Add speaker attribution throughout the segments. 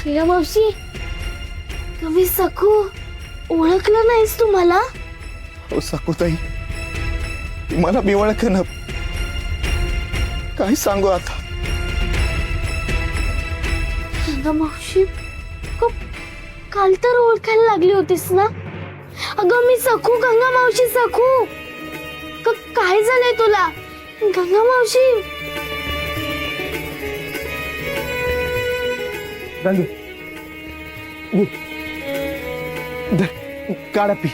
Speaker 1: प्रिया मावशी, तुम्ही सखू ओळखलं नाहीस तू मला?
Speaker 2: हो सखूताई, मला मी ओळखन काय सांगू आता.
Speaker 1: गंगा मावशी, काल तर ओळखायला लागली होतीस ना? अगं मी सखू, गंगा मावशी सखू. काय झालंय तुला गंगा मावशी?
Speaker 2: काढा पी.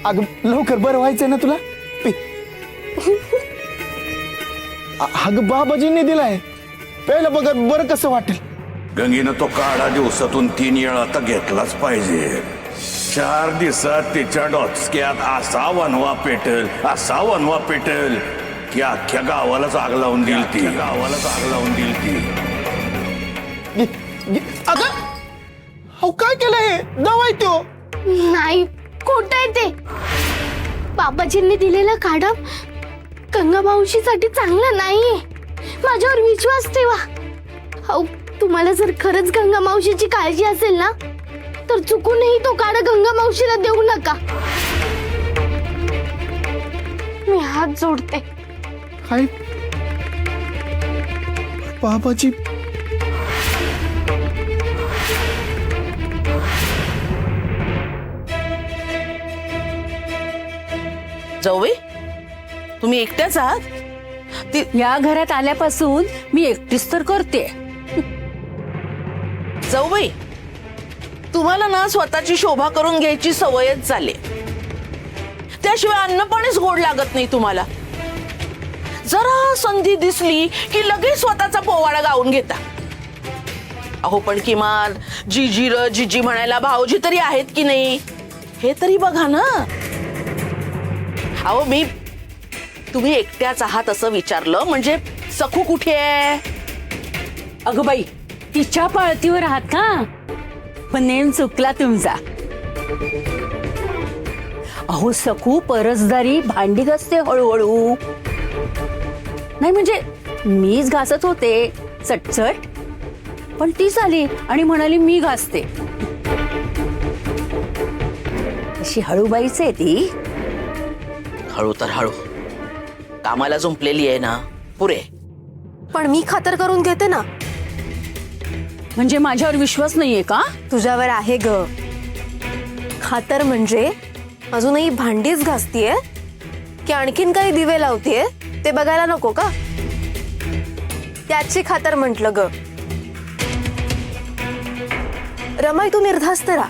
Speaker 2: अग लवकर बरं व्हायचंय ना तुला, पी. अग बाबाजींनी दिलाय, पहिलं बघत बरं कसं वाटेल.
Speaker 3: गंगीनं तो काढा दिवसातून 3 वेळा आता घेतलाच पाहिजे. 4 दिवसात तिच्या डोचक्यात असा वनवा पेटल, असा वनवा पेटल की अख्ख्या गावालाच आग लावून देईल ती, गावालाच आग लावून देईल ती.
Speaker 2: अगं हो काय केलंय? दवाई तो
Speaker 1: नाही, खोटं आहे ते. बाबाजींनी दिलेला काढा गंगा मावशीसाठी चांगला नाहीये. माझ्यावर विश्वास ठेवा. अहो, तुम्हाला जर खरंच गंगा मावशीची काळजी असेल ना, तर चुकूनही तो काढा गंगा मावशीला देऊ नका. मी हात जोडते.
Speaker 2: काय बाबाजी?
Speaker 4: जाऊबाई, तुम्ही एकट्याच आहात?
Speaker 5: या घरात आल्यापासून मी एकटीच तर करते.
Speaker 4: जाऊबाई, तुम्हाला ना स्वतःची शोभा करून घ्यायची सवयच झाली. त्याशिवाय अन्न पाणीच गोड लागत नाही तुम्हाला. जरा संधी दिसली की लगेच स्वतःचा पोवाडा गाऊन घेता. अहो पण किमान जिजी र जिजी म्हणायला भाऊजी तरी आहेत की नाही हे तरी बघा ना. अहो तुम्ही एकट्याच आहात असं विचारलं म्हणजे सखू कुठे आहे?
Speaker 5: अगं बाई, तिच्या पाळतीवर आहात का? पण नेम चुकला तुमचा. अहो सखू परसदारी भांडी घासते हळूहळू. नाही म्हणजे मीच घासत होते चटचट, पण तीच आली आणि म्हणाली मी घासते. अशी हळूबाईच आहे ती.
Speaker 4: हळू तर हळू, कामाला जुंपलेली आहे ना, पुरे.
Speaker 6: पण मी खातर करून घेते ना.
Speaker 5: म्हणजे माझ्यावर विश्वास नाहीये का?
Speaker 6: तुझ्यावर आहे ग. खातर म्हणजे अजूनही भांडीच घासतीये की आणखीन काही दिवे लावतीये ते बघायला नको का? त्याची खातर म्हंटल ग. रमाई, तू निर्धास्त राहा,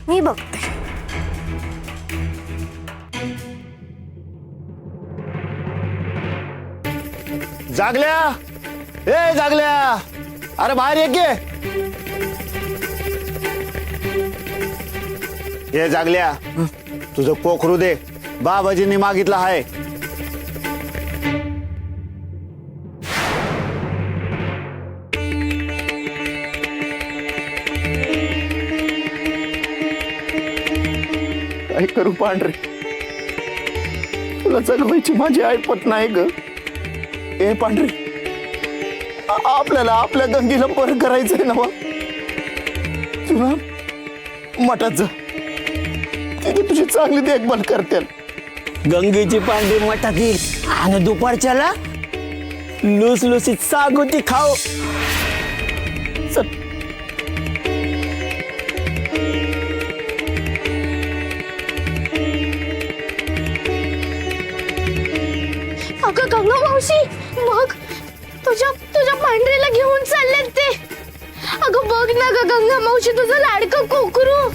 Speaker 6: मी बघते.
Speaker 2: जागल्या, ए जागल्या, अरे बाहेर ये की. हे जागल्या, तुझं पोखरू दे, बाबाजींनी मागितलं आहे. काय करू पांढरे, तुला जगवायची माझी ऐपत नाही ग. ए पांढरे, आपल्याला आपल्या गंगीला बरं करायचंय ना. तुला मठात जा, तिथे तुझी चांगली देखभाल करते.
Speaker 7: गंगेची पांढरी मटाकी आणि दुपारच्याला लुसलुसीत सागोती खाऊ.
Speaker 1: अगं गंगा मावशी, बघ तुझ्या पांढरीला घेऊन चाललेत ते. अगं बघ ना ग गंगा मावशी, तुझं लाडकं कोकरू,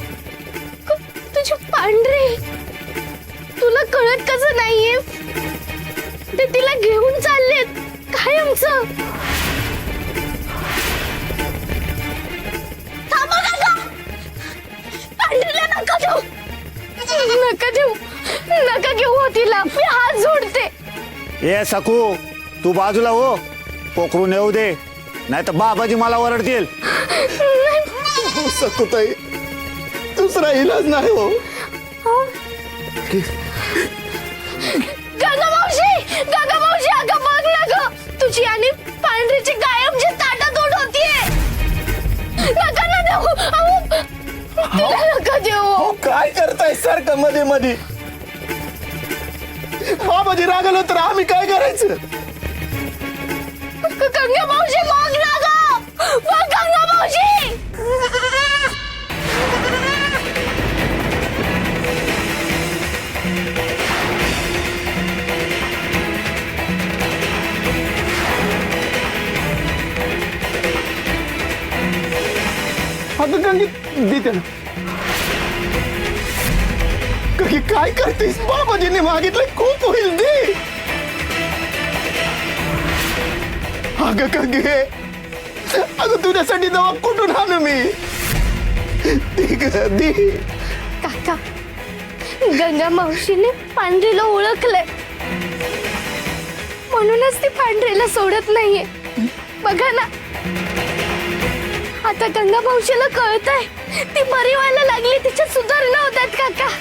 Speaker 1: तुझी पांढरी. तुला कळत कसं नाहीये? ते तिला घेऊन चाललेत काय आमचं. थांबा काका, पांढरीला नका देऊ, नका देऊ, नका घेऊ हो तिला. मी हात जोडते.
Speaker 2: ए सकू, तू बाजूला हो, पोखरून येऊ दे, नाही तर बाबाजी मला ओरडतील. सकुताई, दुसरा इलाज नाही हो.
Speaker 1: गंगा मावशी, अगं बघ ना ग, तुझी आणि पांढरीची काय
Speaker 2: काय करताय सारखं मध्ये मध्ये? बाबाजी रागलो तर आम्ही काय करायचं?
Speaker 1: गंगा मावशी मग ना ग, मग गंगा मावशी.
Speaker 2: अगं गंगे देते ना. गंगे काय करतेस? बाबाजीने मागितलं खूप होईल दे. अगं गंगे, अगं तुझ्यासाठी दवा कुठून आणू मी? दे ग, दे.
Speaker 1: काका, गंगा मावशीने पांढरीला ओळखलंय, म्हणूनच ती पांढरीला सोडत नाहीये. बघा ना, आता गंगा मावशीला कळतंय ती बरी व्हायला लागली, तिच्या सुधारणा होतात काका.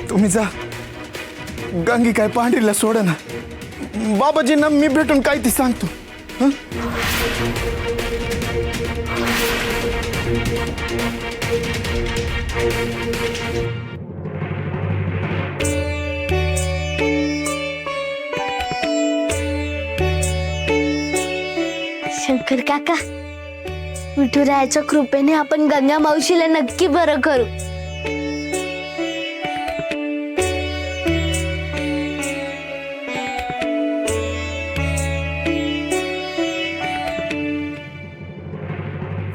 Speaker 2: तुम्ही जा. गंगी काय पांढरीला सोड ना. बाबाजींना मी भेटून काय ते सांगतो. हं?
Speaker 1: शंकर काका, विठुरायाच्या कृपेने आपण गंगा मावशीला नक्की बरं करू.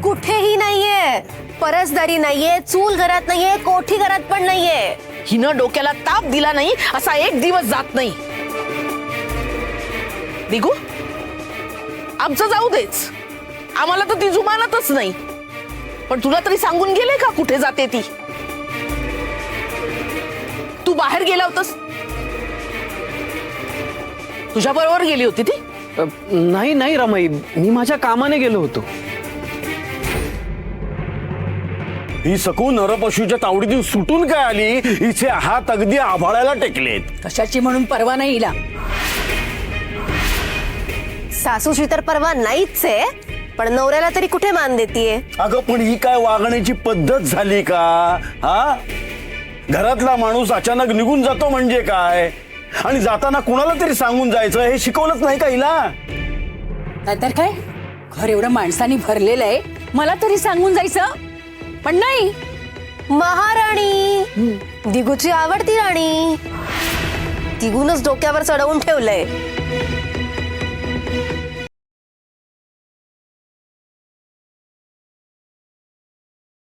Speaker 6: कुठेही नाहीये, परसदारी नाहीये, चूल घरात नाहीये, कोठी घरात पण नाहीये.
Speaker 4: हिनं डोक्याला ताप दिला नाही असा एक दिवस जात नाही. दिगू, आमचं जाऊ देच, आम्हाला तर ती जुमानतच नाही. पण तुला तरी सांगून गेले का कुठे जाते ती? तू बाहेर गेला होतास, तुझ्या बरोबर गेली होती ती?
Speaker 8: नाही नाही रमाई, मी माझ्या कामाने गेलो होतो.
Speaker 7: ही सकू नरपशूच्या तावडीतून सुटून काय आली? हिचे हात अगदी आभाळाला टेकलेत.
Speaker 5: कशाची म्हणून परवा नाही हिला.
Speaker 6: सासूशी तर परवा नाहीच आहे, पण नवऱ्याला तरी कुठे मान देतीये?
Speaker 7: अगं पण ही काय वागण्याची पद्धत झाली का? हा, घरातला माणूस अचानक निघून जातो म्हणजे काय? आणि जाताना कुणाला तरी सांगून जायचं हे शिकवलंच नाही का हिला?
Speaker 5: नाहीतर काय, घर एवढं माणसांनी भरलेलं आहे, मला तरी सांगून जायचं. पण नाही.
Speaker 6: महाराणी, दिगूची आवडती राणी, दिगूनच डोक्यावर चढवून ठेवलंय.